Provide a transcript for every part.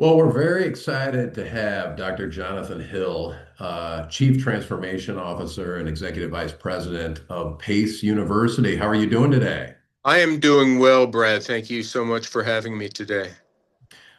Well, we're very excited to have Dr. Jonathan Hill, Chief Transformation Officer and Executive Vice President of Pace University. How are you doing today? I am doing well, Brad. Thank you so much for having me today.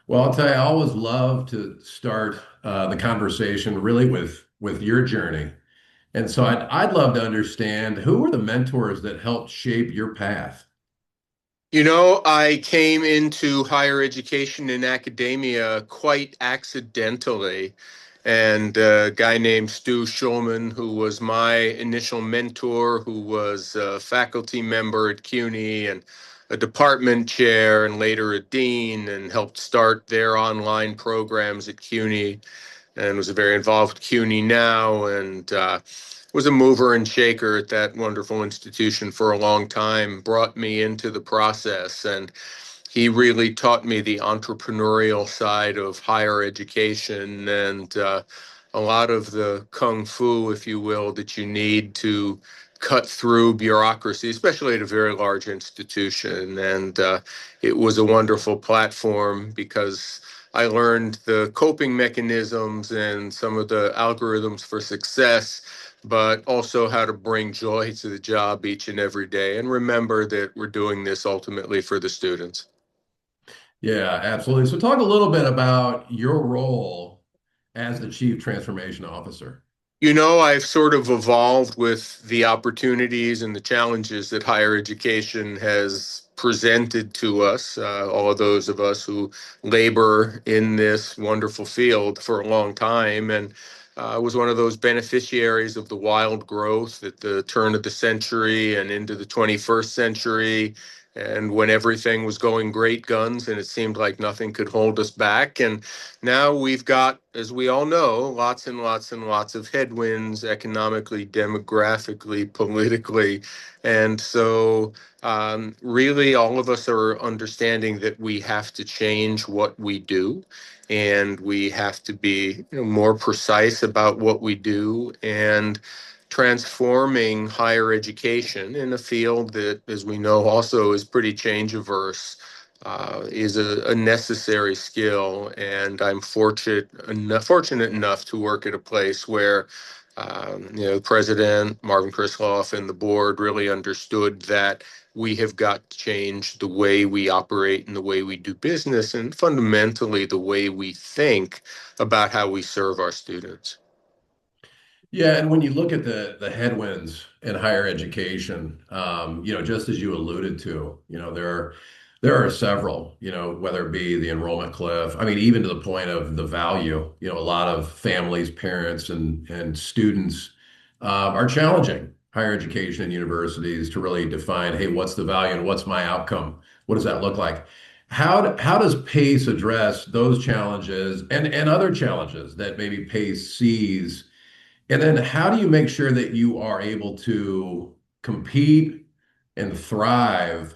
Well, I'll tell you, I always love to start the conversation really with your journey. And so I'd love to understand who were the mentors that helped shape your path? I came into higher education and academia quite accidentally. And a guy named Stu Schulman, who was my initial mentor, who was a faculty member at CUNY and a department chair and later a dean, and helped start their online programs at CUNY and was very involved with CUNY now and was a mover and shaker at that wonderful institution for a long time, brought me into the process. And he really taught me the entrepreneurial side of higher education and a lot of the kung fu, if you will, that you need to cut through bureaucracy, especially at a very large institution. And it was a wonderful platform because I learned the coping mechanisms and some of the algorithms for success, but also how to bring joy to the job each and every day and remember that we're doing this ultimately for the students. Yeah, absolutely. So talk a little bit about your role as the Chief Transformation Officer. I've sort of evolved with the opportunities and the challenges that higher education has presented to us, all of those of us who labor in this wonderful field for a long time. And was one of those beneficiaries of the wild growth at the turn of the century and into the 21st century. And when everything was going great guns and it seemed like nothing could hold us back. And now we've got, as we all know, lots and lots and lots of headwinds economically, demographically, politically. And so, really, all of us are understanding that we have to change what we do and we have to be more precise about what we do and transforming higher education in a field that, as we know, also is pretty change averse is a necessary skill, and I'm fortunate enough to work at a place where President Marvin Krisloff and the board really understood that we have got to change the way we operate and the way we do business, and fundamentally the way we think about how we serve our students. Yeah, and when you look at the headwinds in higher education, just as you alluded to, there are several, whether it be the enrollment cliff, I mean, even to the point of the value, a lot of families, parents, and students are challenging higher education and universities to really define, hey, what's the value and what's my outcome? What does that look like? How does PACE address those challenges and other challenges that maybe PACE sees? And then how do you make sure that you are able to compete and thrive?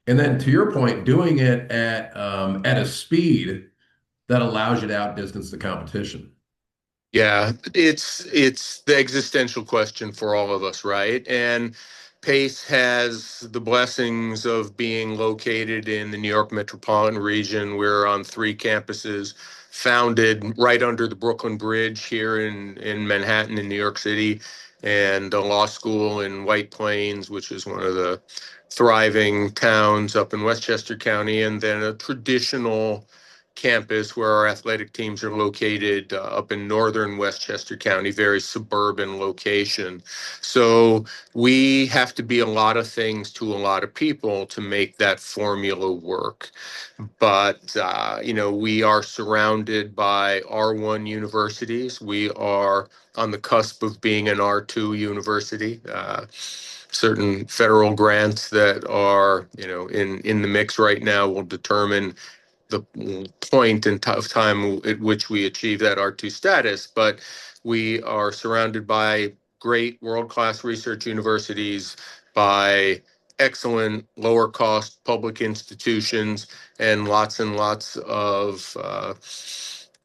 And then to your point, doing it at a speed that allows you to outdistance the competition. Yeah, it's the existential question for all of us, right? And Pace has the blessings of being located in the New York metropolitan region. We're on three campuses, founded right under the Brooklyn Bridge here in Manhattan in New York City, and a law school in White Plains, which is one of the thriving towns up in Westchester County, and then a traditional campus where our athletic teams are located up in northern Westchester County, very suburban location. So we have to be a lot of things to a lot of people to make that formula work. But, we are surrounded by R1 universities. We are on the cusp of being an R2 university. Certain federal grants that are, in the mix right now will determine the point in of time at which we achieve that R2 status, but we are surrounded by great world-class research universities, by excellent lower cost public institutions, and lots of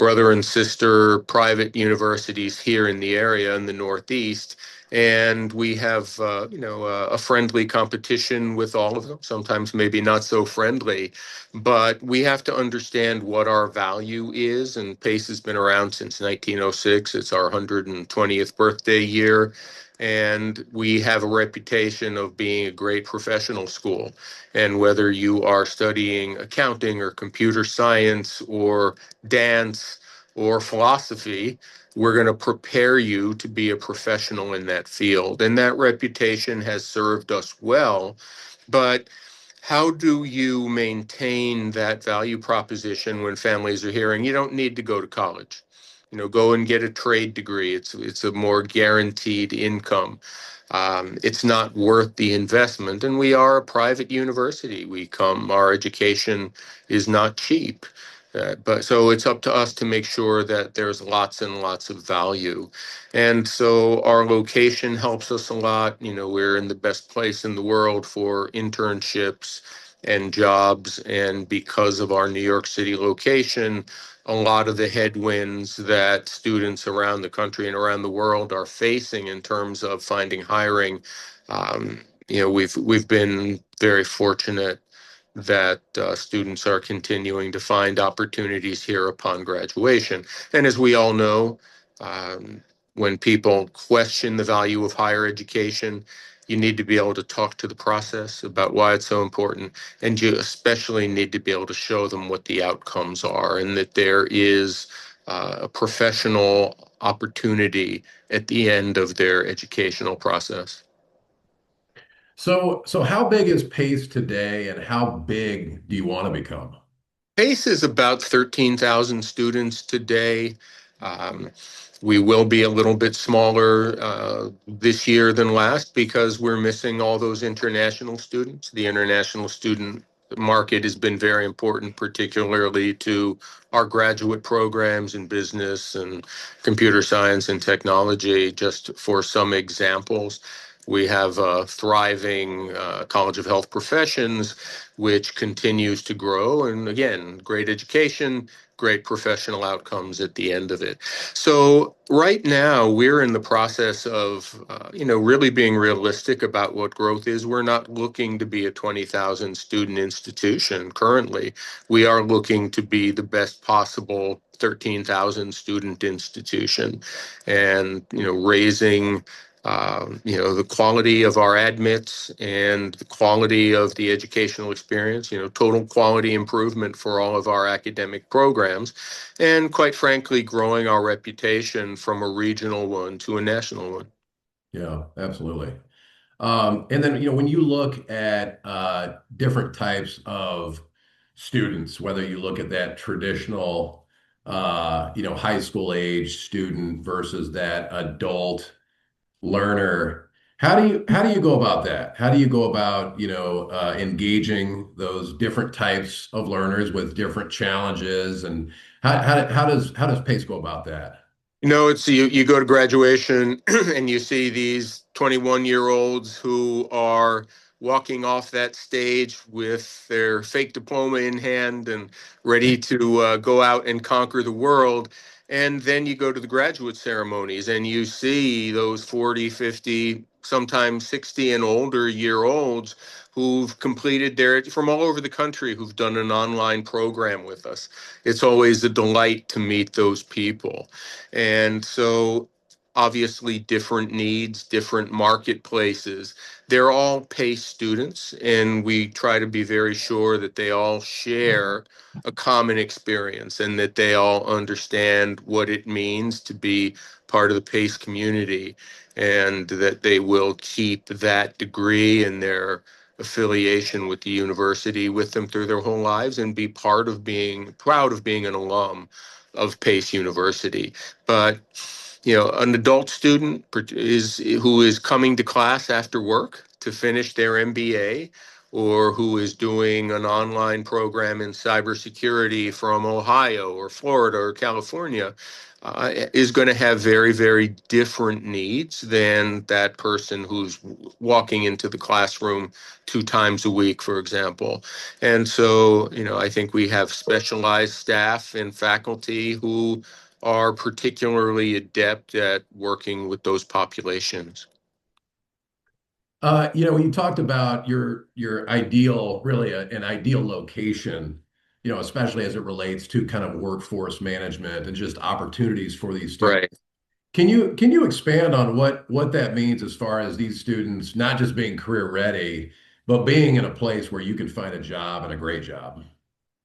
brother and sister private universities here in the area in the Northeast. And we have, a friendly competition with all of them, sometimes maybe not so friendly, but we have to understand what our value is. And PACE has been around since 1906. It's our 120th birthday year. And we have a reputation of being a great professional school. And whether you are studying accounting or computer science or dance or philosophy, we're going to prepare you to be a professional in that field. And that reputation has served us well. But how do you maintain that value proposition when families are hearing you don't need to go to college? Go and get a trade degree. It's a more guaranteed income. It's not worth the investment. And we are a private university. Our education is not cheap. But so it's up to us to make sure that there's lots and lots of value. And so our location helps us a lot. We're in the best place in the world for internships and jobs. And because of our New York City location, a lot of the headwinds that students around the country and around the world are facing in terms of finding hiring, we've been very fortunate that students are continuing to find opportunities here upon graduation. And as we all know, um, when people question the value of higher education, you need to be able to talk to the process about why it's so important. And you especially need to be able to show them what the outcomes are and that there is a professional opportunity at the end of their educational process. So how big is PACE today, and how big do you want to become? PACE is about 13,000 students today. Um, we will be a little bit smaller this year than last because we're missing all those international students. The international student market has been very important, particularly to our graduate programs in business and computer science and technology. Just for some examples, we have a thriving College of Health Professions, which continues to grow. And again, great education, great professional outcomes at the end of it. So right now, we're in the process of, really being realistic about what growth is. We're not looking to be a 20,000 student institution currently. We are looking to be the best possible 13,000 student institution and, raising the quality of our admits and the quality of the educational experience, total quality improvement for all of our academic programs, and quite frankly, growing our reputation from a regional one to a national one. Yeah, absolutely. And then, when you look at different types of students, whether you look at that traditional, high school age student versus that adult learner, how do you go about that? How do you go about, engaging those different types of learners with different challenges, and how does PACE go about that? It's you go to graduation and you see these 21-year-olds who are walking off that stage with their fake diploma in hand and ready to go out and conquer the world. And then you go to the graduate ceremonies and you see those 40, 50, sometimes 60 and older year olds who've completed from all over the country, who've done an online program with us. It's always a delight to meet those people. And so, obviously, different needs, different marketplaces. They're all PACE students, and we try to be very sure that they all share a common experience and that they all understand what it means to be part of the PACE community and that they will keep that degree and their affiliation with the university with them through their whole lives and be proud of being an alum of Pace University. But an adult student who is coming to class after work to finish their MBA or who is doing an online program in cybersecurity from Ohio or Florida or California, is going to have very, very different needs than that person who's walking into the classroom 2 times a week, for example. And so, I think we have specialized staff and faculty who are particularly adept at working with those populations. When you talked about your ideal, really an ideal location, especially as it relates to kind of workforce management and just opportunities for these students. Right. Can you expand on what that means as far as these students not just being career ready, but being in a place where you can find a job and a great job?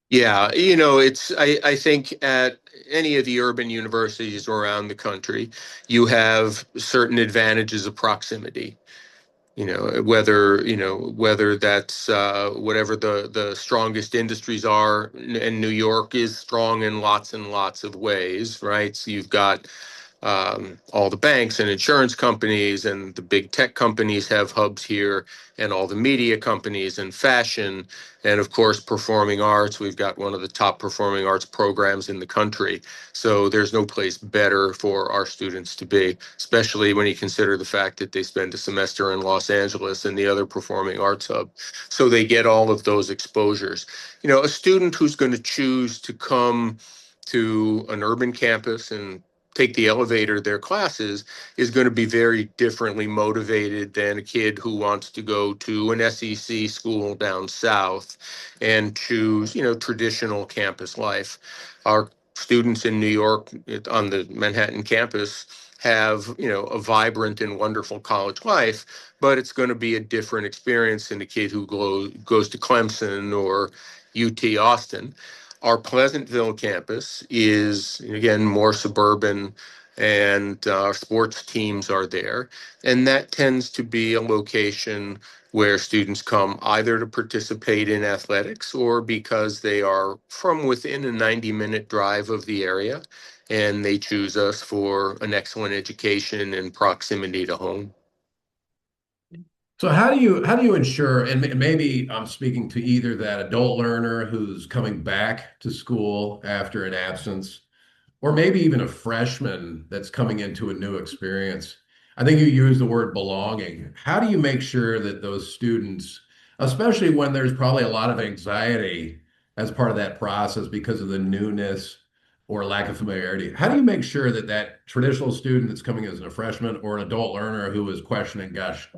Yeah, I think at any of the urban universities around the country, you have certain advantages of proximity. Whether that's whatever the strongest industries are, and New York is strong in lots and lots of ways, right? So you've got all the banks and insurance companies and the big tech companies have hubs here, and all the media companies and fashion, and of course performing arts. We've got one of the top performing arts programs in the country. So there's no place better for our students to be, especially when you consider the fact that they spend a semester in Los Angeles and the other performing arts hub. So they get all of those exposures. A student who's going to choose to come to an urban campus and take the elevator their classes is going to be very differently motivated than a kid who wants to go to an SEC school down south and choose, traditional campus life. Our students in New York on the Manhattan campus have, a vibrant and wonderful college life, but it's going to be a different experience than a kid who goes to Clemson or UT Austin. Our Pleasantville campus is, again, more suburban, and our sports teams are there. And that tends to be a location where students come either to participate in athletics or because they are from within a 90-minute drive of the area and they choose us for an excellent education and proximity to home. So how do you ensure, and maybe I'm speaking to either that adult learner who's coming back to school after an absence, or maybe even a freshman that's coming into a new experience. I think you use the word belonging. How do you make sure that those students, especially when there's probably a lot of anxiety as part of that process because of the newness or lack of familiarity, how do you make sure that that traditional student that's coming as a freshman or an adult learner who is questioning, gosh,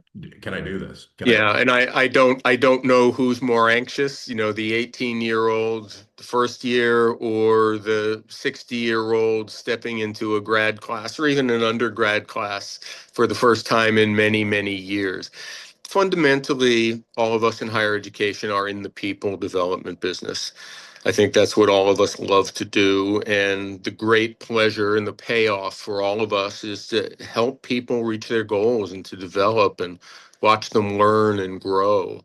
can I do this? Can I? Yeah, and I don't know who's more anxious, the 18-year-old the first year or the 60-year-old stepping into a grad class or even an undergrad class for the first time in many, many years. Fundamentally, all of us in higher education are in the people development business. I think that's what all of us love to do. And the great pleasure and the payoff for all of us is to help people reach their goals and to develop and watch them learn and grow.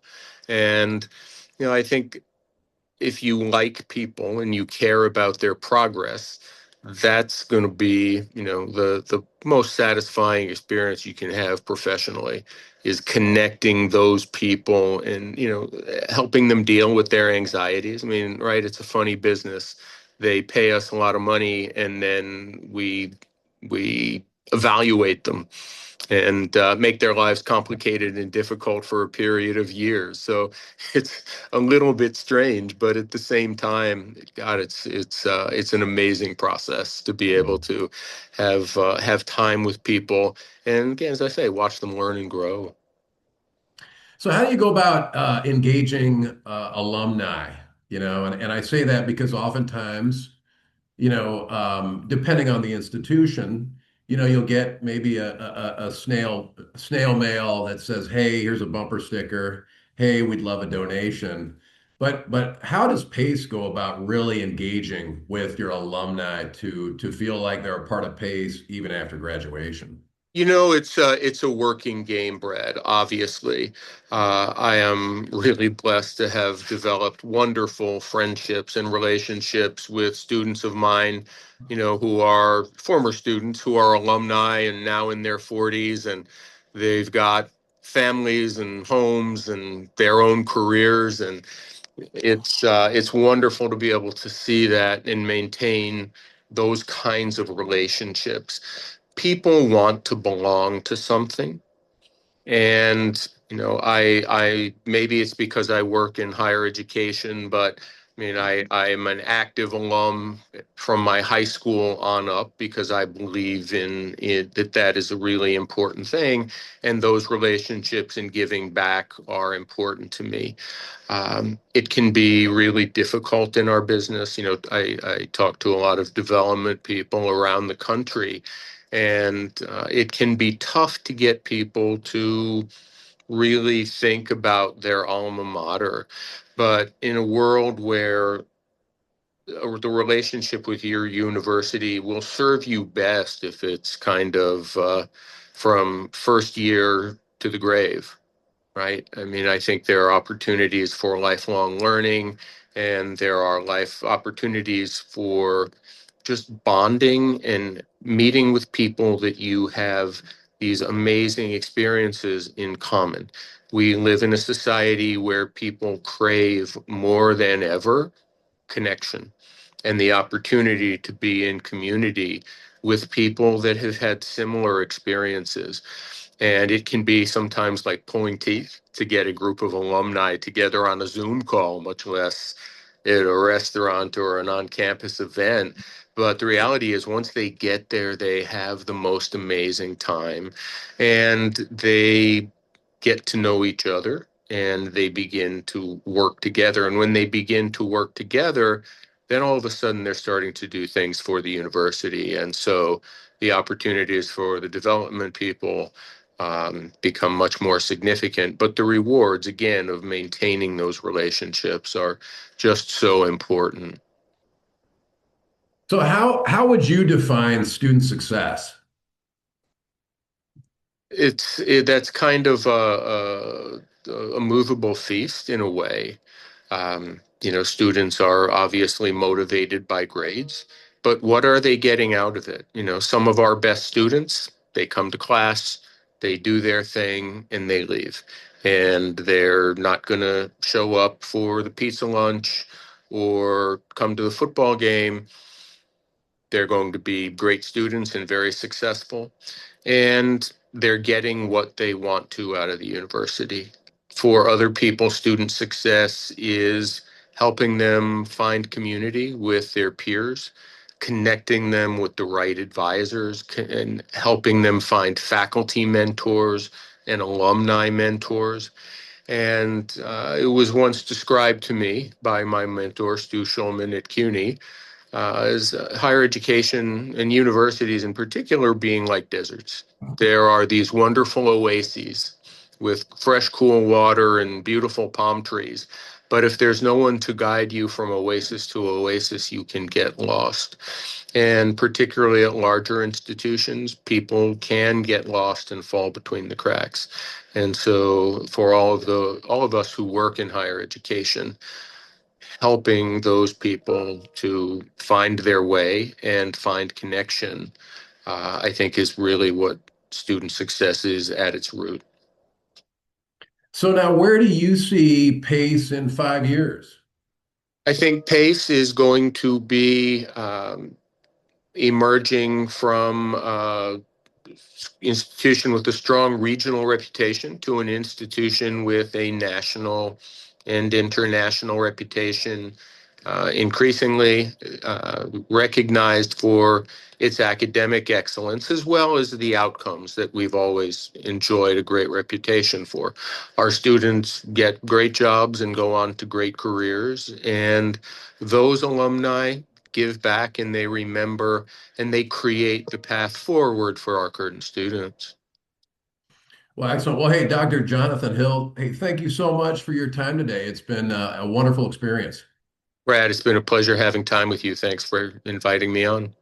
And, I think if you like people and you care about their progress, that's going to be, the most satisfying experience you can have professionally is connecting those people and, helping them deal with their anxieties. I mean, right, it's a funny business. They pay us a lot of money and then we evaluate them and make their lives complicated and difficult for a period of years. So it's a little bit strange, but at the same time, God, it's an amazing process to be able to have time with people, and again, as I say, watch them learn and grow. So how do you go about engaging alumni? And I say that because oftentimes, depending on the institution, you'll get maybe a snail mail that says, "Hey, here's a bumper sticker. Hey, we'd love a donation." But how does PACE go about really engaging with your alumni to feel like they're a part of PACE even after graduation? It's a working game, Brad. Obviously, I am really blessed to have developed wonderful friendships and relationships with students of mine, who are former students who are alumni and now in their 40s, and they've got families and homes and their own careers, and it's wonderful to be able to see that and maintain those kinds of relationships. People want to belong to something. And, I maybe it's because I work in higher education, but I mean, I'm an active alum from my high school on up because I believe in it, that is a really important thing. And those relationships and giving back are important to me. It can be really difficult in our business. I talk to a lot of development people around the country, and it can be tough to get people to really think about their alma mater. But in a world where the relationship with your university will serve you best if it's kind of from first year to the grave, right? I mean, I think there are opportunities for lifelong learning, and there are life opportunities for just bonding and meeting with people that you have these amazing experiences in common. We live in a society where people crave more than ever connection and the opportunity to be in community with people that have had similar experiences. And it can be sometimes like pulling teeth to get a group of alumni together on a Zoom call, much less at a restaurant or an on campus event. But the reality is, once they get there, they have the most amazing time, and they get to know each other, and they begin to work together. And when they begin to work together, then all of a sudden they're starting to do things for the university. And so the opportunities for the development people become much more significant. But the rewards, again, of maintaining those relationships are just so important. So how would you define student success? That's kind of a movable feast in a way. Students are obviously motivated by grades, but what are they getting out of it? Some of our best students, they come to class, they do their thing, and they leave. And they're not going to show up for the pizza lunch or come to the football game. They're going to be great students and very successful, and they're getting what they want to out of the university. For other people, student success is helping them find community with their peers, connecting them with the right advisors, and helping them find faculty mentors and alumni mentors. And it was once described to me by my mentor, Stu Schulman at CUNY, as higher education and universities in particular being like deserts. There are these wonderful oases with fresh, cool water and beautiful palm trees. But if there's no one to guide you from oasis to oasis, you can get lost. And particularly at larger institutions, people can get lost and fall between the cracks. And so for all of us who work in higher education, helping those people to find their way and find connection, I think is really what student success is at its root. So now where do you see PACE in 5 years? I think PACE is going to be emerging from institution with a strong regional reputation to an institution with a national and international reputation, increasingly recognized for its academic excellence, as well as the outcomes that we've always enjoyed a great reputation for. Our students get great jobs and go on to great careers, and those alumni give back and they remember and they create the path forward for our current students. Well, excellent. Well, hey, Dr. Jonathan Hill, hey, thank you so much for your time today. It's been a wonderful experience. Brad, it's been a pleasure having time with you. Thanks for inviting me on.